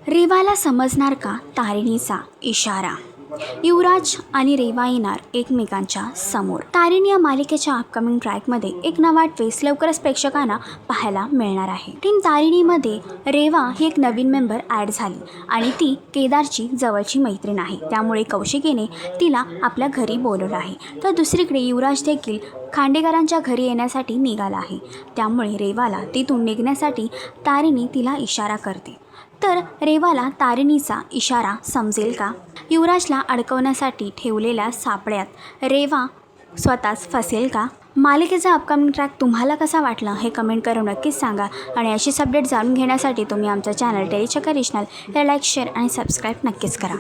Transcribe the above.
रेवाला समजणार का तारिणीचा इशारा? युवराज आणि रेवा येणार एकमेकांच्या समोर. तारिणी या मालिकेच्या अपकमिंग ट्रॅकमध्ये एक नवा ट्विस्ट लवकरच प्रेक्षकांना पाहायला मिळणार आहे. टीम तारिणीमध्ये रेवा ही एक नवीन मेंबर ॲड झाली आणि ती केदारची जवळची मैत्रीण आहे. त्यामुळे कौशिकीने तिला आपल्या घरी बोलवलं आहे. तर दुसरीकडे युवराज देखील खांडेकरांच्या घरी येण्यासाठी निघाला आहे. त्यामुळे रेवाला तिथून निघण्यासाठी तारिणी तिला इशारा करते. तर रेवाला तारिणीचा इशारा समजेल का? युवराजला अडकवण्यासाठी ठेवलेल्या सापळ्यात रेवा स्वतःच फसेल का? मालिकेचा अपकमिंग ट्रॅक तुम्हाला कसा वाटला हे कमेंट करून नक्कीच सांगा. आणि अशीच अपडेट जाणून घेण्यासाठी तुम्ही आमचा चॅनल टेलीचक्कर रिजनल या लाईक, शेअर आणि सबस्क्राईब नक्कीच करा.